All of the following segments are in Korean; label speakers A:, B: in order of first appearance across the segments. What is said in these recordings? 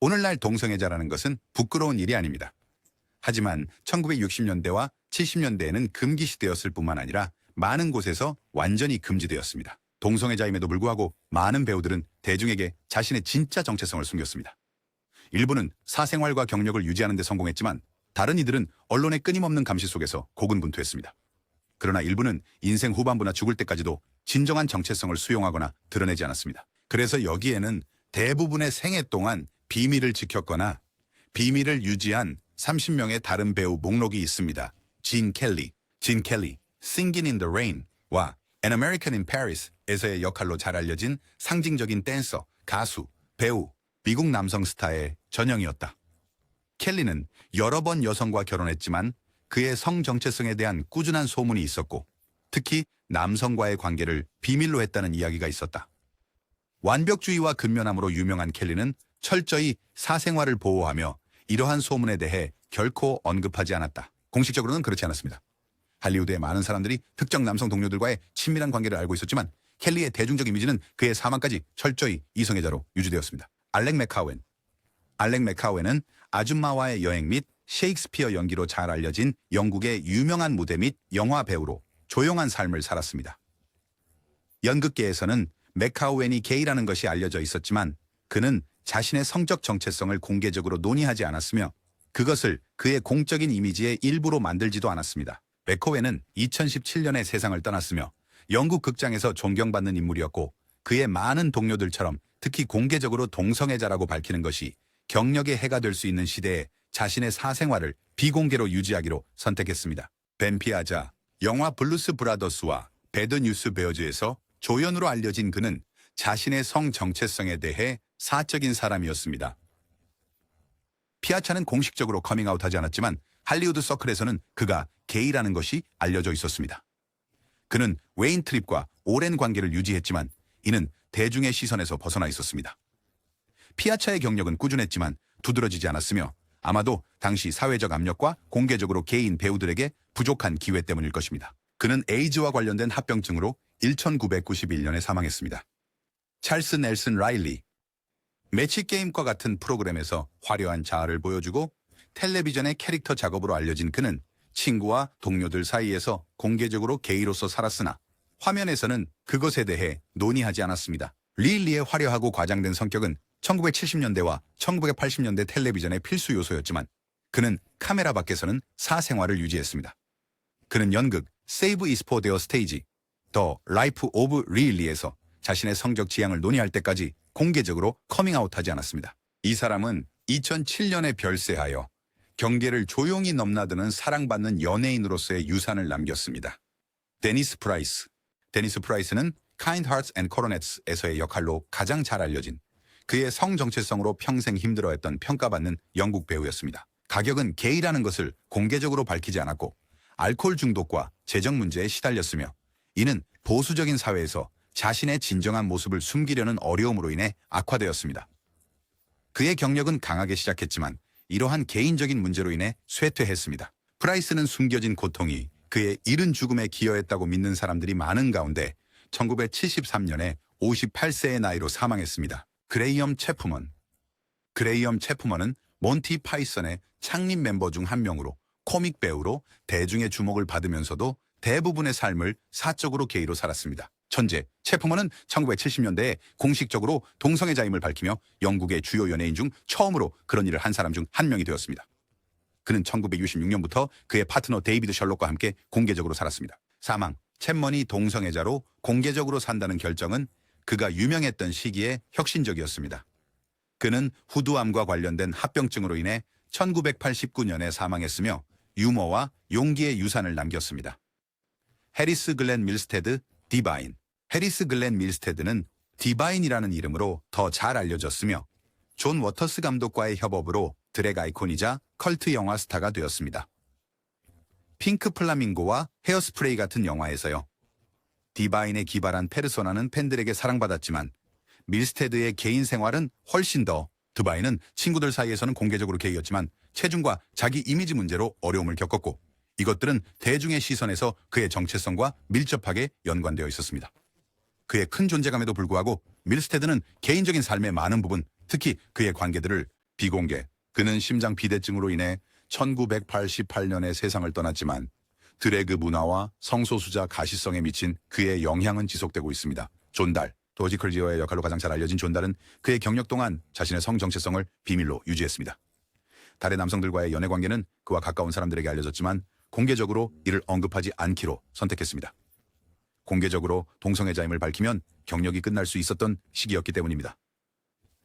A: 오늘날 동성애자라는 것은 부끄러운 일이 아닙니다. 하지만 1960년대와 70년대에는 금기시되었을 뿐만 아니라 많은 곳에서 완전히 금지되었습니다. 동성애자임에도 불구하고 많은 배우들은 대중에게 자신의 진짜 정체성을 숨겼습니다. 일부는 사생활과 경력을 유지하는 데 성공했지만 다른 이들은 언론의 끊임없는 감시 속에서 고군분투했습니다. 그러나 일부는 인생 후반부나 죽을 때까지도 진정한 정체성을 수용하거나 드러내지 않았습니다. 그래서 여기에는 대부분의 생애 동안 비밀을 지켰거나 비밀을 유지한 30명의 다른 배우 목록이 있습니다. 진 켈리, Singing in the Rain와 An American in Paris에서의 역할로 잘 알려진 상징적인 댄서, 가수, 배우, 미국 남성 스타의 전형이었다. 켈리는 여러 번 여성과 결혼했지만 그의 성 정체성에 대한 꾸준한 소문이 있었고 특히 남성과의 관계를 비밀로 했다는 이야기가 있었다. 완벽주의와 근면함으로 유명한 켈리는 철저히 사생활을 보호하며 이러한 소문에 대해 결코 언급하지 않았다. 공식적으로는 그렇지 않았습니다. 할리우드의 많은 사람들이 특정 남성 동료들과의 친밀한 관계를 알고 있었지만 켈리의 대중적 이미지는 그의 사망까지 철저히 이성애자로 유지되었습니다. 알렉 맥카우엔은 아줌마와의 여행 및 셰익스피어 연기로 잘 알려진 영국의 유명한 무대 및 영화 배우로 조용한 삶을 살았습니다. 연극계에서는 맥카우엔이 게이라는 것이 알려져 있었지만 그는 자신의 성적 정체성을 공개적으로 논의하지 않았으며 그것을 그의 공적인 이미지의 일부로 만들지도 않았습니다. 맥카우엔은 2017년에 세상을 떠났으며 영국 극장에서 존경받는 인물이었고 그의 많은 동료들처럼 특히 공개적으로 동성애자라고 밝히는 것이 경력에 해가 될 수 있는 시대에 자신의 사생활을 비공개로 유지하기로 선택했습니다. 벤 피아자, 영화 블루스 브라더스와 배드 뉴스 베어즈에서 조연으로 알려진 그는 자신의 성 정체성에 대해 사적인 사람이었습니다. 피아차는 공식적으로 커밍아웃하지 않았지만 할리우드 서클에서는 그가 게이라는 것이 알려져 있었습니다. 그는 웨인 트립과 오랜 관계를 유지했지만 이는 대중의 시선에서 벗어나 있었습니다. 피아차의 경력은 꾸준했지만 두드러지지 않았으며 아마도 당시 사회적 압력과 공개적으로 게이인 배우들에게 부족한 기회 때문일 것입니다. 그는 에이즈와 관련된 합병증으로 1991년에 사망했습니다. 찰스 넬슨 라일리, 매치게임과 같은 프로그램에서 화려한 자아를 보여주고 텔레비전의 캐릭터 작업으로 알려진 그는 친구와 동료들 사이에서 공개적으로 게이로서 살았으나 화면에서는 그것에 대해 논의하지 않았습니다. 리일리의 화려하고 과장된 성격은 1970년대와 1980년대 텔레비전의 필수 요소였지만 그는 카메라 밖에서는 사생활을 유지했습니다. 그는 연극 Save is for their stage, The Life of 리일리에서 자신의 성적 지향을 논의할 때까지 공개적으로 커밍아웃하지 않았습니다. 이 사람은 2007년에 별세하여 경계를 조용히 넘나드는 사랑받는 연예인으로서의 유산을 남겼습니다. 데니스 프라이스는 Kind Hearts and Coronets에서의 역할로 가장 잘 알려진 그의 성 정체성으로 평생 힘들어했던 평가받는 영국 배우였습니다. 가격은 게이라는 것을 공개적으로 밝히지 않았고 알코올 중독과 재정 문제에 시달렸으며 이는 보수적인 사회에서 자신의 진정한 모습을 숨기려는 어려움으로 인해 악화되었습니다. 그의 경력은 강하게 시작했지만 이러한 개인적인 문제로 인해 쇠퇴했습니다. 프라이스는 숨겨진 고통이 그의 이른 죽음에 기여했다고 믿는 사람들이 많은 가운데 1973년에 58세의 나이로 사망했습니다. 그레이엄 체프먼은 몬티 파이썬의 창립 멤버 중 한 명으로 코믹 배우로 대중의 주목을 받으면서도 대부분의 삶을 사적으로 게이로 살았습니다. 천재 체프먼은 1970년대에 공식적으로 동성애자임을 밝히며 영국의 주요 연예인 중 처음으로 그런 일을 한 사람 중 한 명이 되었습니다. 그는 1966년부터 그의 파트너 데이비드 셜록과 함께 공개적으로 살았습니다. 사망, 챕먼이 동성애자로 공개적으로 산다는 결정은 그가 유명했던 시기에 혁신적이었습니다. 그는 후두암과 관련된 합병증으로 인해 1989년에 사망했으며 유머와 용기의 유산을 남겼습니다. 해리스 글렌 밀스테드, 디바인. 해리스 글렌 밀스테드는 디바인이라는 이름으로 더 잘 알려졌으며 존 워터스 감독과의 협업으로 드랙 아이콘이자 컬트 영화 스타가 되었습니다. 핑크 플라밍고와 헤어스프레이 같은 영화에서요. 디바인의 기발한 페르소나는 팬들에게 사랑받았지만 밀스테드의 개인 생활은 훨씬 더 디바인은 친구들 사이에서는 공개적으로 게이였지만 체중과 자기 이미지 문제로 어려움을 겪었고 이것들은 대중의 시선에서 그의 정체성과 밀접하게 연관되어 있었습니다. 그의 큰 존재감에도 불구하고 밀스테드는 개인적인 삶의 많은 부분, 특히 그의 관계들을 비공개. 그는 심장 비대증으로 인해 1988년에 세상을 떠났지만 드래그 문화와 성소수자 가시성에 미친 그의 영향은 지속되고 있습니다. 존달. 도지 클리어의 역할로 가장 잘 알려진 존달은 그의 경력 동안 자신의 성 정체성을 비밀로 유지했습니다. 달의 남성들과의 연애 관계는 그와 가까운 사람들에게 알려졌지만 공개적으로 이를 언급하지 않기로 선택했습니다. 공개적으로 동성애자임을 밝히면 경력이 끝날 수 있었던 시기였기 때문입니다.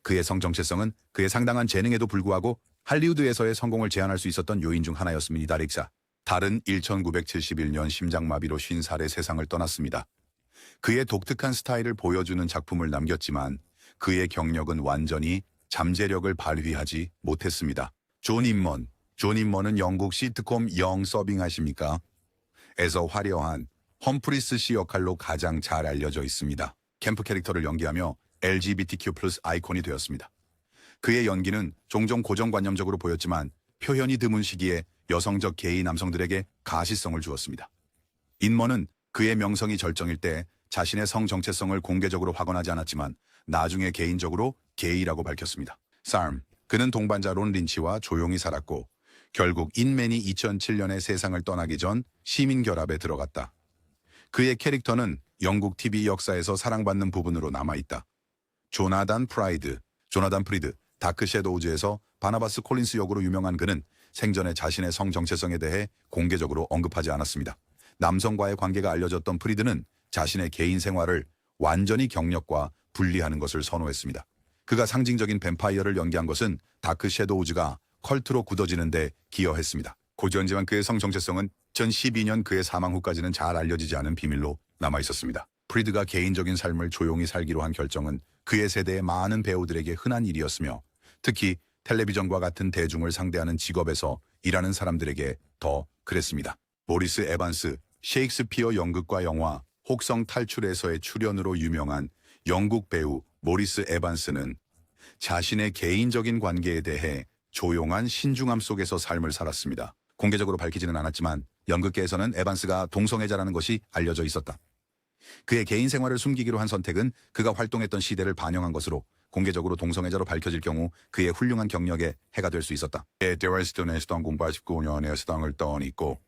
A: 그의 성 정체성은 그의 상당한 재능에도 불구하고 할리우드에서의 성공을 제한할 수 있었던 요인 중 하나였습니다. 릭사. 달은 1971년 심장마비로 50살에 세상을 떠났습니다. 그의 독특한 스타일을 보여주는 작품을 남겼지만 그의 경력은 완전히 잠재력을 발휘하지 못했습니다. 존 인먼. 존 인먼은 영국 시트콤 영 서빙하십니까? 에서 화려한 험프리스 씨 역할로 가장 잘 알려져 있습니다. 캠프 캐릭터를 연기하며 LGBTQ+ 아이콘이 되었습니다. 그의 연기는 종종 고정관념적으로 보였지만 표현이 드문 시기에 여성적 게이 남성들에게 가시성을 주었습니다. 인먼은 그의 명성이 절정일 때 자신의 성 정체성을 공개적으로 확언하지 않았지만 나중에 개인적으로 게이라고 밝혔습니다. 삶. 그는 동반자 론 린치와 조용히 살았고 결국 인맨이 2007년에 세상을 떠나기 전 시민결합에 들어갔다. 그의 캐릭터는 영국 TV 역사에서 사랑받는 부분으로 남아있다. 조나단 프리드, 다크 섀도우즈에서 바나바스 콜린스 역으로 유명한 그는 생전에 자신의 성 정체성에 대해 공개적으로 언급하지 않았습니다. 남성과의 관계가 알려졌던 프리드는 자신의 개인 생활을 완전히 경력과 분리하는 것을 선호했습니다. 그가 상징적인 뱀파이어를 연기한 것은 다크 섀도우즈가 컬트로 굳어지는 데 기여했습니다. 고지언지만 그의 성 정체성은 2012년 그의 사망 후까지는 잘 알려지지 않은 비밀로 남아있었습니다. 프리드가 개인적인 삶을 조용히 살기로 한 결정은 그의 세대의 많은 배우들에게 흔한 일이었으며 특히 텔레비전과 같은 대중을 상대하는 직업에서 일하는 사람들에게 더 그랬습니다. 모리스 에반스, 셰익스피어 연극과 영화 혹성 탈출에서의 출연으로 유명한 영국 배우 모리스 에반스는 자신의 개인적인 관계에 대해 조용한 신중함 속에서 삶을 살았습니다. 공개적으로 밝히지는 않았지만 연극계에서는 에반스가 동성애자라는 것이 알려져 있었다. 그의 개인 생활을 숨기기로 한 선택은 그가 활동했던 시대를 반영한 것으로 공개적으로 동성애자로 밝혀질 경우 그의 훌륭한 경력에 해가 될 수 있었다. 데레스턴의 수당 1989년에 수당을 떠안고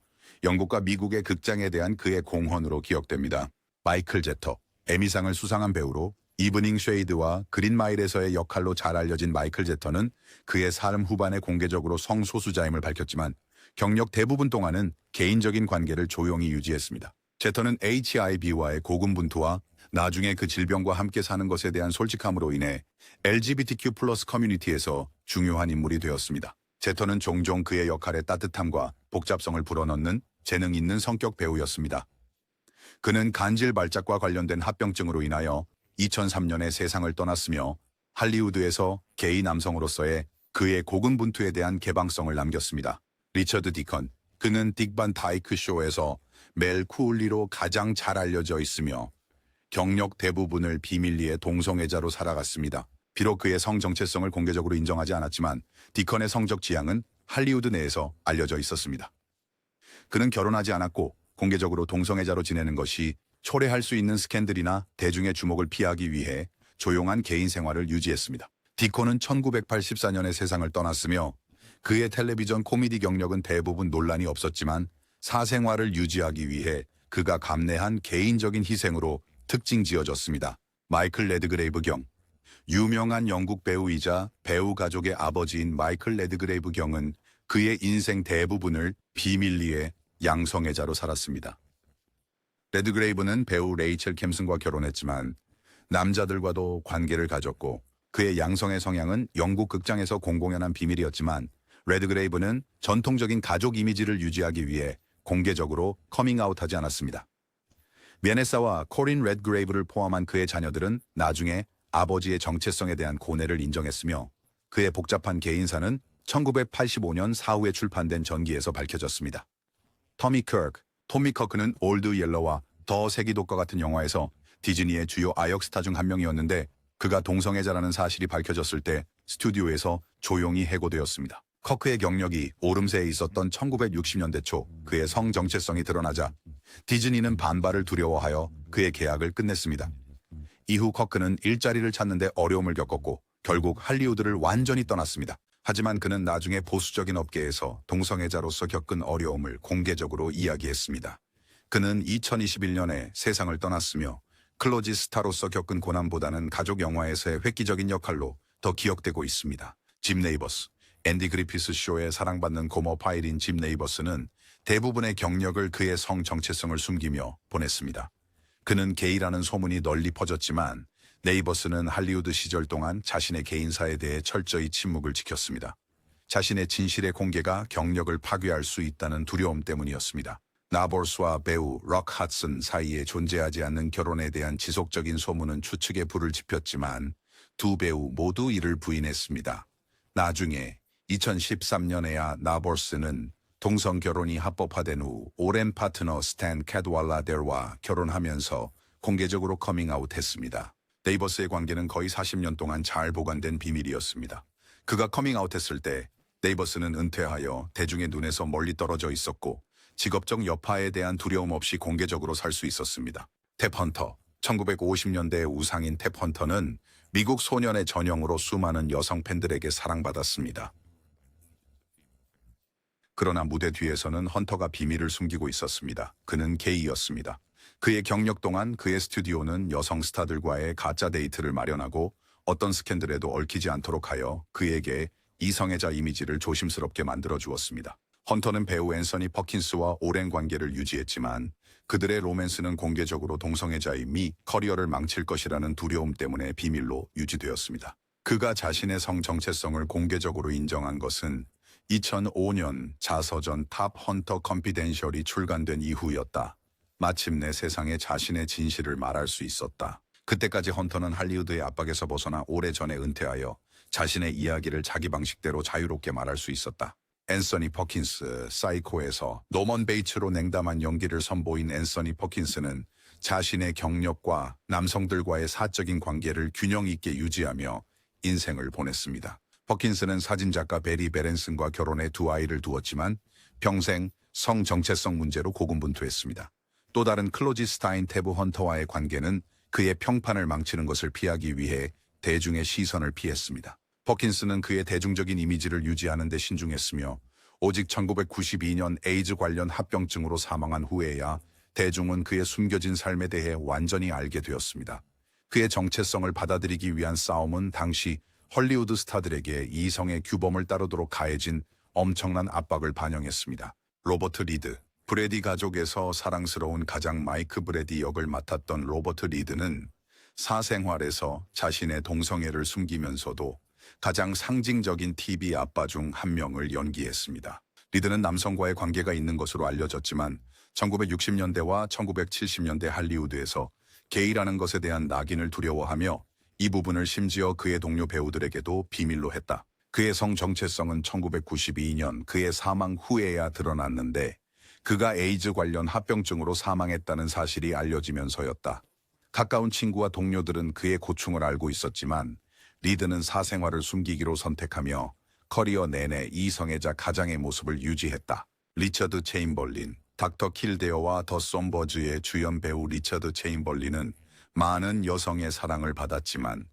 A: 영국과 미국의 극장에 대한 그의 공헌으로 기억됩니다. 마이클 제터, 에미상을 수상한 배우로 이브닝 쉐이드와 그린마일에서의 역할로 잘 알려진 마이클 제터는 그의 삶 후반에 공개적으로 성소수자임을 밝혔지만 경력 대부분 동안은 개인적인 관계를 조용히 유지했습니다. 제터는 HIV와의 고군분투와 나중에 그 질병과 함께 사는 것에 대한 솔직함으로 인해 LGBTQ+ 커뮤니티에서 중요한 인물이 되었습니다. 제터는 종종 그의 역할의 따뜻함과 복잡성을 불어넣는 재능 있는 성격 배우였습니다. 그는 간질 발작과 관련된 합병증으로 인하여 2003년에 세상을 떠났으며 할리우드에서 게이 남성으로서의 그의 고군분투에 대한 개방성을 남겼습니다. 리처드 디컨, 그는 딕 반 다이크 쇼에서 멜 쿠울리로 가장 잘 알려져 있으며 경력 대부분을 비밀리에 동성애자로 살아갔습니다. 비록 그의 성 정체성을 공개적으로 인정하지 않았지만 디컨의 성적 지향은 할리우드 내에서 알려져 있었습니다. 그는 결혼하지 않았고 공개적으로 동성애자로 지내는 것이 초래할 수 있는 스캔들이나 대중의 주목을 피하기 위해 조용한 개인 생활을 유지했습니다. 디콘은 1984년에 세상을 떠났으며 그의 텔레비전 코미디 경력은 대부분 논란이 없었지만 사생활을 유지하기 위해 그가 감내한 개인적인 희생으로 특징 지어졌습니다. 마이클 레드그레이브 경, 유명한 영국 배우이자 배우 가족의 아버지인 마이클 레드그레이브 경은 그의 인생 대부분을 비밀리에 양성애자로 살았습니다. 레드그레이브는 배우 레이첼 캠슨과 결혼했지만 남자들과도 관계를 가졌고 그의 양성애 성향은 영국 극장에서 공공연한 비밀이었지만 레드그레이브는 전통적인 가족 이미지를 유지하기 위해 공개적으로 커밍아웃하지 않았습니다. 베네사와 코린 레드그레이브를 포함한 그의 자녀들은 나중에 아버지의 정체성에 대한 고뇌를 인정했으며 그의 복잡한 개인사는 1985년 사후에 출판된 전기에서 밝혀졌습니다. 토미 커크는 올드 옐러와 더 세기독과 같은 영화에서 디즈니의 주요 아역 스타 중 한 명이었는데 그가 동성애자라는 사실이 밝혀졌을 때 스튜디오에서 조용히 해고되었습니다. 커크의 경력이 오름세에 있었던 1960년대 초 그의 성 정체성이 드러나자 디즈니는 반발을 두려워하여 그의 계약을 끝냈습니다. 이후 커크는 일자리를 찾는 데 어려움을 겪었고 결국 할리우드를 완전히 떠났습니다. 하지만 그는 나중에 보수적인 업계에서 동성애자로서 겪은 어려움을 공개적으로 이야기했습니다. 그는 2021년에 세상을 떠났으며 클로지 스타로서 겪은 고난보다는 가족 영화에서의 획기적인 역할로 더 기억되고 있습니다. 짐 네이버스, 앤디 그리피스 쇼에 사랑받는 고모 파일인 짐 네이버스는 대부분의 경력을 그의 성 정체성을 숨기며 보냈습니다. 그는 게이라는 소문이 널리 퍼졌지만 네이버스는 할리우드 시절 동안 자신의 개인사에 대해 철저히 침묵을 지켰습니다. 자신의 진실의 공개가 경력을 파괴할 수 있다는 두려움 때문이었습니다. 나보스와 배우 럭 하슨 사이에 존재하지 않는 결혼에 대한 지속적인 소문은 추측에 불을 지폈지만 두 배우 모두 이를 부인했습니다. 나중에 2013년에야 나보스는 동성 결혼이 합법화된 후 오랜 파트너 스탠 캐드왈라델과 결혼하면서 공개적으로 커밍아웃했습니다. 네이버스의 관계는 거의 40년 동안 잘 보관된 비밀이었습니다. 그가 커밍아웃했을 때 네이버스는 은퇴하여 대중의 눈에서 멀리 떨어져 있었고 직업적 여파에 대한 두려움 없이 공개적으로 살 수 있었습니다. 탭 헌터, 1950년대의 우상인 탭 헌터는 미국 소년의 전형으로 수많은 여성 팬들에게 사랑받았습니다. 그러나 무대 뒤에서는 헌터가 비밀을 숨기고 있었습니다. 그는 게이였습니다. 그의 경력 동안 그의 스튜디오는 여성 스타들과의 가짜 데이트를 마련하고 어떤 스캔들에도 얽히지 않도록 하여 그에게 이성애자 이미지를 조심스럽게 만들어 주었습니다. 헌터는 배우 앤서니 퍼킨스와 오랜 관계를 유지했지만 그들의 로맨스는 공개적으로 동성애자임이 커리어를 망칠 것이라는 두려움 때문에 비밀로 유지되었습니다. 그가 자신의 성 정체성을 공개적으로 인정한 것은 2005년 자서전 탑 헌터 컨피덴셜이 출간된 이후였다. 마침내 세상에 자신의 진실을 말할 수 있었다. 그때까지 헌터는 할리우드의 압박에서 벗어나 오래전에 은퇴하여 자신의 이야기를 자기 방식대로 자유롭게 말할 수 있었다. 앤서니 퍼킨스, 사이코에서 노먼 베이츠로 냉담한 연기를 선보인 앤서니 퍼킨스는 자신의 경력과 남성들과의 사적인 관계를 균형 있게 유지하며 인생을 보냈습니다. 퍼킨스는 사진작가 베리 베렌슨과 결혼해 두 아이를 두었지만 평생 성 정체성 문제로 고군분투했습니다. 또 다른 클로지 스타인 테브 헌터와의 관계는 그의 평판을 망치는 것을 피하기 위해 대중의 시선을 피했습니다. 퍼킨스는 그의 대중적인 이미지를 유지하는 데 신중했으며 오직 1992년 에이즈 관련 합병증으로 사망한 후에야 대중은 그의 숨겨진 삶에 대해 완전히 알게 되었습니다. 그의 정체성을 받아들이기 위한 싸움은 당시 헐리우드 스타들에게 이성의 규범을 따르도록 가해진 엄청난 압박을 반영했습니다. 로버트 리드, 브래디 가족에서 사랑스러운 가장 마이크 브래디 역을 맡았던 로버트 리드는 사생활에서 자신의 동성애를 숨기면서도 가장 상징적인 TV 아빠 중 한 명을 연기했습니다. 리드는 남성과의 관계가 있는 것으로 알려졌지만 1960년대와 1970년대 할리우드에서 게이라는 것에 대한 낙인을 두려워하며 이 부분을 심지어 그의 동료 배우들에게도 비밀로 했다. 그의 성 정체성은 1992년 그의 사망 후에야 드러났는데 그가 에이즈 관련 합병증으로 사망했다는 사실이 알려지면서였다. 가까운 친구와 동료들은 그의 고충을 알고 있었지만 리드는 사생활을 숨기기로 선택하며 커리어 내내 이성애자 가장의 모습을 유지했다. 리처드 체인벌린, 닥터 킬데어와 더 썸버즈의 주연 배우 리처드 체인벌린은 많은 여성의 사랑을 받았지만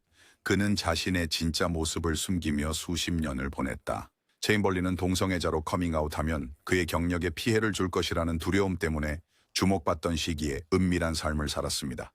A: 그는 자신의 진짜 모습을 숨기며 수십 년을 보냈다. 체인벌린은 동성애자로 커밍아웃하면 그의 경력에 피해를 줄 것이라는 두려움 때문에 주목받던 시기에 은밀한 삶을 살았습니다.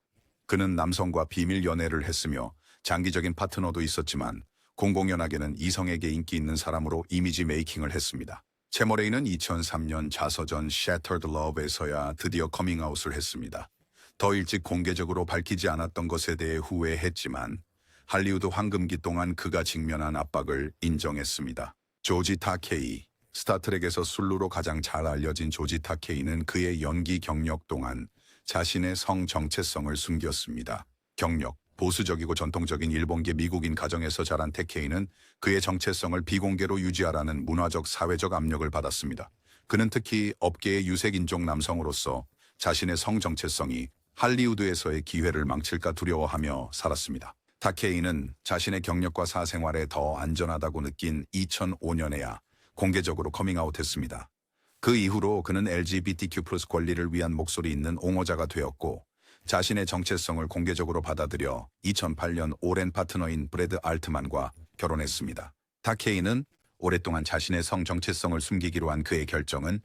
A: 그는 남성과 비밀 연애를 했으며 장기적인 파트너도 있었지만 공공연하게는 이성에게 인기 있는 사람으로 이미지 메이킹을 했습니다. 채머레이는 2003년 자서전 Shattered Love에서야 드디어 커밍아웃을 했습니다. 더 일찍 공개적으로 밝히지 않았던 것에 대해 후회했지만 할리우드 황금기 동안 그가 직면한 압박을 인정했습니다. 조지 타케이, 스타트rek에서 술루로 가장 잘 알려진 조지 타케이는 그의 연기 경력 동안 자신의 성 정체성을 숨겼습니다. 경력, 보수적이고 전통적인 일본계 미국인 가정에서 자란 타케이는 그의 정체성을 비공개로 유지하라는 문화적 사회적 압력을 받았습니다. 그는 특히 업계의 유색인종 남성으로서 자신의 성 정체성이 할리우드에서의 기회를 망칠까 두려워하며 살았습니다. 타케이는 자신의 경력과 사생활에 더 안전하다고 느낀 2005년에야 공개적으로 커밍아웃했습니다. 그 이후로 그는 LGBTQ+ 권리를 위한 목소리 있는 옹호자가 되었고 자신의 정체성을 공개적으로 받아들여 2008년 오랜 파트너인 브래드 알트만과 결혼했습니다. 타케이는 오랫동안 자신의 성 정체성을 숨기기로 한 그의 결정은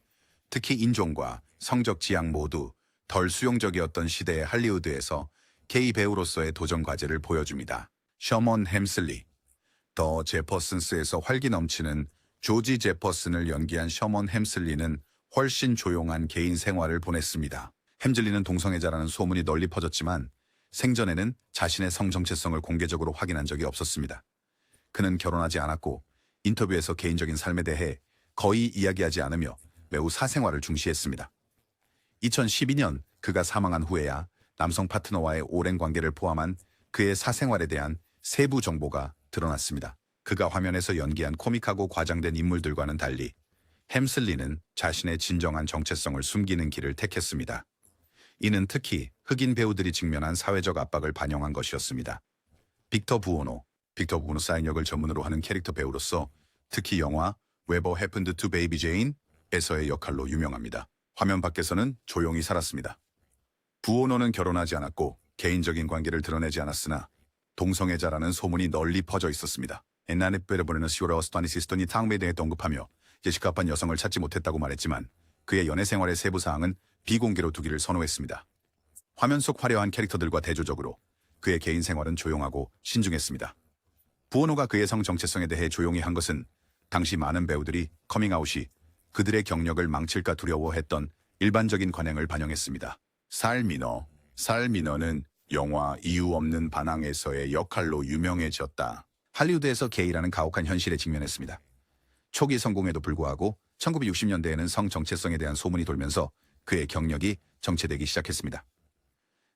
A: 특히 인종과 성적 지향 모두 덜 수용적이었던 시대의 할리우드에서 게이 배우로서의 도전 과제를 보여줍니다. 셔먼 햄슬리, 더 제퍼슨스에서 활기 넘치는 조지 제퍼슨을 연기한 셔먼 햄슬리는 훨씬 조용한 개인 생활을 보냈습니다. 햄슬리는 동성애자라는 소문이 널리 퍼졌지만 생전에는 자신의 성 정체성을 공개적으로 확인한 적이 없었습니다. 그는 결혼하지 않았고 인터뷰에서 개인적인 삶에 대해 거의 이야기하지 않으며 매우 사생활을 중시했습니다. 2012년 그가 사망한 후에야 남성 파트너와의 오랜 관계를 포함한 그의 사생활에 대한 세부 정보가 드러났습니다. 그가 화면에서 연기한 코믹하고 과장된 인물들과는 달리 햄슬리는 자신의 진정한 정체성을 숨기는 길을 택했습니다. 이는 특히 흑인 배우들이 직면한 사회적 압박을 반영한 것이었습니다. 빅터 부오노 사인 역을 전문으로 하는 캐릭터 배우로서 특히 영화 Whatever Happened to Baby Jane에서의 역할로 유명합니다. 화면 밖에서는 조용히 살았습니다. 부오노는 결혼하지 않았고 개인적인 관계를 드러내지 않았으나 동성애자라는 소문이 널리 퍼져 있었습니다. 옛날에 빼려보내는 시오라 스타니시스톤이 탕메에 대해 언급하며 제시카판 여성을 찾지 못했다고 말했지만 그의 연애 생활의 세부 사항은 비공개로 두기를 선호했습니다. 화면 속 화려한 캐릭터들과 대조적으로 그의 개인 생활은 조용하고 신중했습니다. 부오노가 그의 성 정체성에 대해 조용히 한 것은 당시 많은 배우들이 커밍아웃이 그들의 경력을 망칠까 두려워했던 일반적인 관행을 반영했습니다. 살미너는 영화 이유 없는 반항에서의 역할로 유명해졌다. 할리우드에서 게이라는 가혹한 현실에 직면했습니다. 초기 성공에도 불구하고 1960년대에는 성 정체성에 대한 소문이 돌면서 그의 경력이 정체되기 시작했습니다.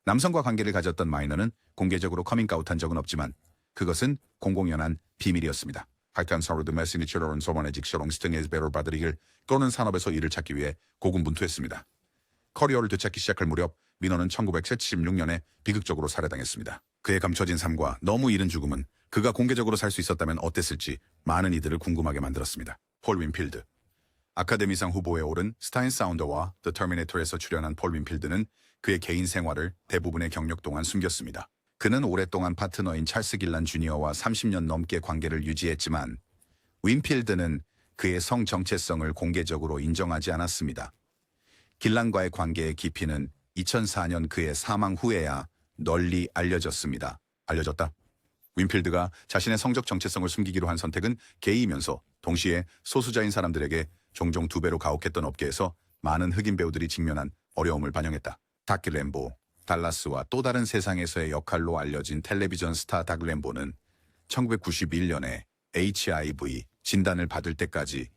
A: 남성과 관계를 가졌던 마이너는 공개적으로 커밍아웃한 적은 없지만 그것은 공공연한 비밀이었습니다. 하이탄사로드 메시니처럼 소문의 직설롱스팅에서 배를 받으리길 또는 산업에서 일을 찾기 위해 고군분투했습니다. 커리어를 되찾기 시작할 무렵 미너는 1976년에 비극적으로 살해당했습니다. 그의 감춰진 삶과 너무 이른 죽음은 그가 공개적으로 살 수 있었다면 어땠을지 많은 이들을 궁금하게 만들었습니다. 폴 윈필드, 아카데미상 후보에 오른 스타인 사운더와 더 터미네이터에서 출연한 폴 윈필드는 그의 개인 생활을 대부분의 경력 동안 숨겼습니다. 그는 오랫동안 파트너인 찰스 길란 주니어와 30년 넘게 관계를 유지했지만 윈필드는 그의 성 정체성을 공개적으로 인정하지 않았습니다. 길란과의 관계의 깊이는 2004년 그의 사망 후에야 널리 알려졌습니다. 윈필드가 자신의 성적 정체성을 숨기기로 한 선택은 게이이면서 동시에 소수자인 사람들에게 종종 2배로 가혹했던 업계에서 많은 흑인 배우들이 직면한 어려움을 반영했다. 닥 램보, 달라스와 또 다른 세상에서의 역할로 알려진 텔레비전 스타 닥 램보는 1991년에 HIV 진단을 받을 때까지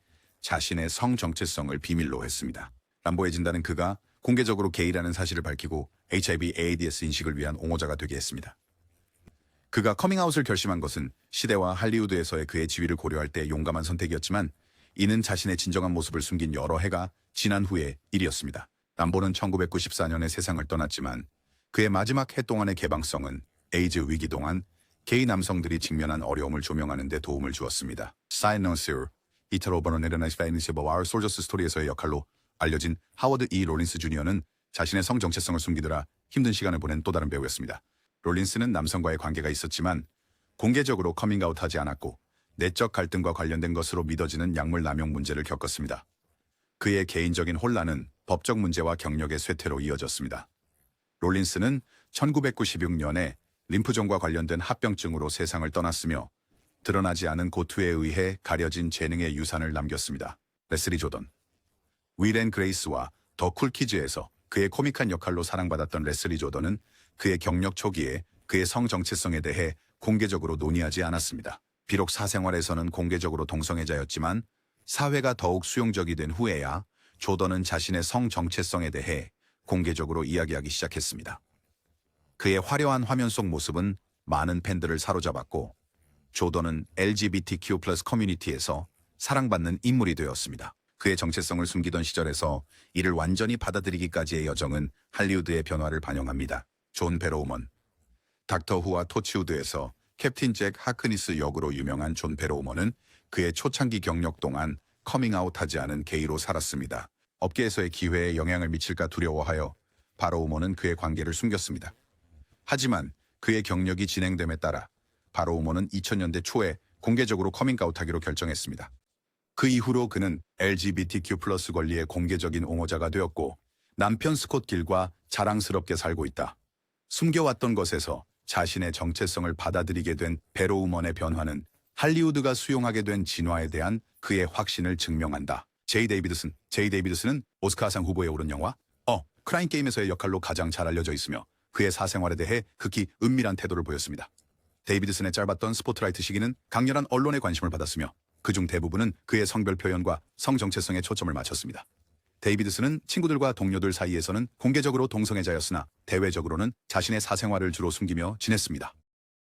A: 자신의 성 정체성을 비밀로 했습니다. 람보의 진단은 그가 공개적으로 게이라는 사실을 밝히고 HIV/AIDS 인식을 위한 옹호자가 되게 했습니다. 그가 커밍아웃을 결심한 것은 시대와 할리우드에서의 그의 지위를 고려할 때 용감한 선택이었지만 이는 자신의 진정한 모습을 숨긴 여러 해가 지난 후의 일이었습니다. 람보는 1994년에 세상을 떠났지만 그의 마지막 해 동안의 개방성은 에이즈 위기 동안 게이 남성들이 직면한 어려움을 조명하는 데 도움을 주었습니다. 사이너스르, 이터로버너 네르나이스 페니시버와 솔저스 스토리에서의 역할로 알려진 하워드 E. 롤린스 주니어는 자신의 성 정체성을 숨기느라 힘든 시간을 보낸 또 다른 배우였습니다. 롤린스는 남성과의 관계가 있었지만 공개적으로 커밍아웃하지 않았고 내적 갈등과 관련된 것으로 믿어지는 약물 남용 문제를 겪었습니다. 그의 개인적인 혼란은 법적 문제와 경력의 쇠퇴로 이어졌습니다. 롤린스는 1996년에 림프종과 관련된 합병증으로 세상을 떠났으며 드러나지 않은 고투에 의해 가려진 재능의 유산을 남겼습니다. 레슬리 조던, 윌 앤 그레이스와 더 쿨키즈에서 그의 코믹한 역할로 사랑받았던 레슬리 조던은 그의 경력 초기에 그의 성 정체성에 대해 공개적으로 논의하지 않았습니다. 비록 사생활에서는 공개적으로 동성애자였지만 사회가 더욱 수용적이 된 후에야 조던은 자신의 성 정체성에 대해 공개적으로 이야기하기 시작했습니다. 그의 화려한 화면 속 모습은 많은 팬들을 사로잡았고 조던은 LGBTQ+ 커뮤니티에서 사랑받는 인물이 되었습니다. 그의 정체성을 숨기던 시절에서 이를 완전히 받아들이기까지의 여정은 할리우드의 변화를 반영합니다. 존 베로우먼, 닥터 후와 토치우드에서 캡틴 잭 하크니스 역으로 유명한 존 베로우먼은 그의 초창기 경력 동안 커밍아웃하지 않은 게이로 살았습니다. 업계에서의 기회에 영향을 미칠까 두려워하여 바로우먼은 그의 관계를 숨겼습니다. 하지만 그의 경력이 진행됨에 따라 바로우먼은 2000년대 초에 공개적으로 커밍아웃하기로 결정했습니다. 그 이후로 그는 LGBTQ+ 권리의 공개적인 옹호자가 되었고 남편 스콧 길과 자랑스럽게 살고 있다. 숨겨왔던 것에서 자신의 정체성을 받아들이게 된 배로 우먼의 변화는 할리우드가 수용하게 된 진화에 대한 그의 확신을 증명한다. 제이 데이비드슨은 오스카상 후보에 오른 영화 크라임 게임에서의 역할로 가장 잘 알려져 있으며 그의 사생활에 대해 극히 은밀한 태도를 보였습니다. 데이비드슨의 짧았던 스포트라이트 시기는 강렬한 언론의 관심을 받았으며 그중 대부분은 그의 성별 표현과 성 정체성에 초점을 맞췄습니다. 데이비드슨은 친구들과 동료들 사이에서는 공개적으로 동성애자였으나 대외적으로는 자신의 사생활을 주로 숨기며 지냈습니다.